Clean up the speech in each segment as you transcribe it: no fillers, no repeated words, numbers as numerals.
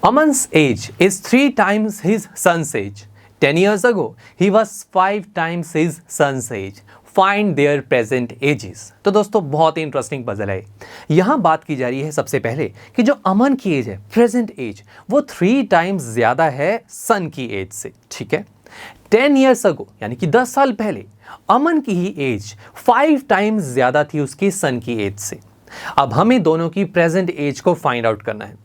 Aman's age is 3 times his son's age. 10 years ago, he was 5 times his son's age. Find their present ages. तो दोस्तों बहुत ही interesting puzzle है। यहाँ बात की जा रही है सबसे पहले कि जो अमन की एज है, प्रेजेंट एज, वो 3 टाइम्स ज़्यादा है सन की एज से। ठीक है, 10 ईयर्स अगो यानी कि 10 साल पहले अमन की ही एज 5 टाइम्स ज़्यादा थी उसकी सन की एज से। अब हमें दोनों की प्रेजेंट एज को फाइंड आउट करना है।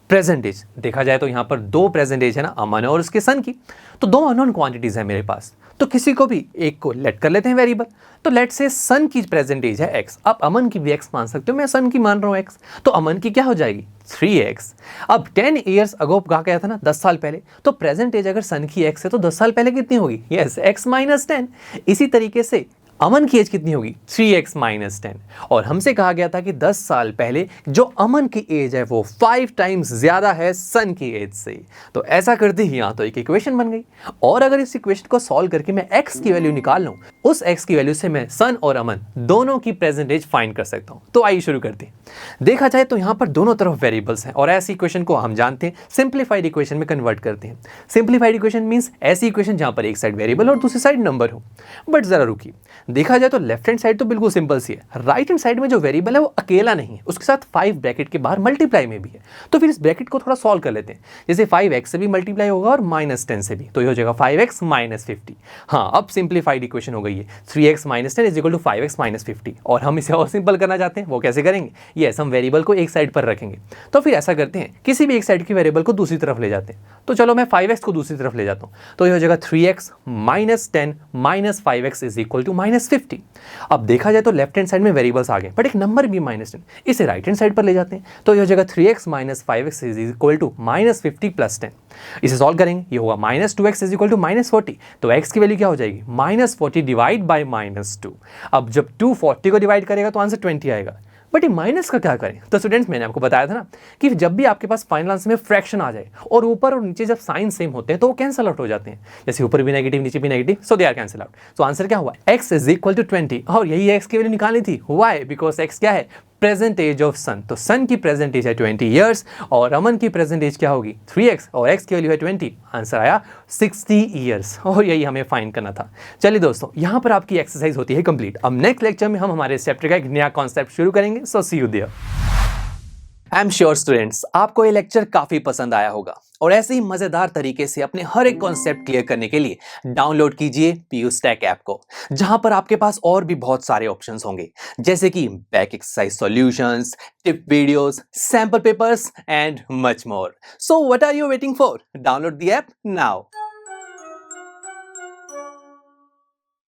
प्रेजेंट एज देखा जाए तो यहां पर 2 प्रेजेंट एज है ना, अमन और उसके सन की। तो 2 अननोन क्वांटिटीज है मेरे पास, तो किसी को भी एक को लेट कर लेते हैं वेरिएबल। तो लेट से सन की प्रेजेंट एज है x, आप अमन की भी x मान सकते हो, मैं सन की मान रहा हूं x, तो अमन की क्या हो जाएगी 3x। अब 10 ईयर्स अगो कहा गया था ना, 10 साल पहले, तो प्रेजेंट एज अगर सन की x है तो 10 साल पहले कितनी होगी, यस x माइनस 10। इसी तरीके से अमन की एज कितनी होगी 3x माइनस 10। और हमसे कहा गया था कि 10 साल पहले जो अमन की एज है वो 5 टाइम्स ज्यादा है सन की एज से। तो ऐसा करते ही यहाँ तो एक इक्वेशन बन गई। और अगर इस इक्वेशन को सॉल्व करके मैं x की वैल्यू निकाल लूँ, उस x की वैल्यू से मैं सन और अमन दोनों की प्रेजेंट एज फाइंड कर सकता हूँ। तो आइए शुरू करते हैं। देखा जाए तो यहाँ पर दोनों तरफ वेरिएबल्स हैं और ऐसी इक्वेशन को हम जानते हैं सिंप्लीफाइड इक्वेशन में कन्वर्ट करते हैं। सिंप्लीफाइड इक्वेशन मींस ऐसी इक्वेशन जहाँ पर एक साइड वेरिएबल और दूसरी साइड नंबर हो। बट जरा रुकिए, देखा जाए तो लेफ्ट हैंड साइड तो बिल्कुल सिंपल सी है, राइट हैंड साइड में जो वेरिएबल है वो अकेला नहीं है, उसके साथ 5 ब्रैकेट के बाहर मल्टीप्लाई में भी है। तो फिर इस ब्रैकेट को थोड़ा सॉल्व कर लेते हैं। जैसे 5x से भी मल्टीप्लाई होगा और -10 से भी, तो ये हो जाएगा 5x माइनस 50। हाँ, अब सिंप्लीफाइड इक्वेशन हो गई है 3x minus 10 is equal to 5x minus 50। और हम इसे और सिंपल करना चाहते हैं, वो कैसे करेंगे, यस हम वेरिएबल को एक साइड पर रखेंगे। तो फिर ऐसा करते हैं, किसी भी एक साइड की वेरिएबल को दूसरी तरफ ले जाते हैं। तो चलो मैं 5x को दूसरी तरफ ले जाता हूँ, तो ये हो जाएगा 3x minus 10 minus 5x is equal to minus 50। अब देखा जाए तो लेफ्ट हैंड साइड में वेरिएबल्स आ गए, बट एक नंबर भी -10, इसे राइट हैंड साइड पर ले जाते हैं। तो ये हो जाएगा 3x minus 5x is equal to minus 50 plus 10। इसे सॉल्व करेंगे, ये होगा -2x is equal to minus 40। तो x की वैल्यू क्या हो जाएगी, -40 डिवाइड बाई -2। अब जब 2 40 को डिवाइड करेगा तो आंसर 20 आएगा। बट ये माइनस का क्या करें, तो स्टूडेंट्स मैंने आपको बताया था ना कि जब भी आपके पास फाइनल आंसर में फ्रैक्शन आ जाए और ऊपर और नीचे जब साइन सेम होते हैं तो वो कैंसिल आउट हो जाते हैं। जैसे ऊपर भी नेगेटिव नीचे भी negative, so they are cancel out. तो आंसर क्या हुआ, x इज इक्वल टू 20। और यही x की वैल्यू निकालनी थी, व्हाई, बिकॉज x क्या है, प्रेजेंट एज ऑफ सन। तो सन की प्रेजेंट एज है 20 ईयर्स और अमन की प्रेजेंट एज क्या होगी 3x, और x की वैल्यू है 20। आंसर आया 60 ईयर्स, और यही हमें फाइंड करना था। चलिए दोस्तों, यहाँ पर आपकी एक्सरसाइज होती है कंप्लीट। अब नेक्स्ट लेक्चर में हम हमारे चैप्टर का एक नया कॉन्सेप्ट शुरू करेंगे। So see you there. I am sure students आपको ये लेक्चर काफी पसंद आया होगा, और ऐसे ही मजेदार तरीके से अपने हर एक कॉन्सेप्ट क्लियर करने के लिए डाउनलोड कीजिए PUSTACK ऐप को, जहां पर आपके पास और भी बहुत सारे ऑप्शंस होंगे, जैसे कि back exercise solutions, tip videos, sample papers and much more. So what are you waiting for, download the app now.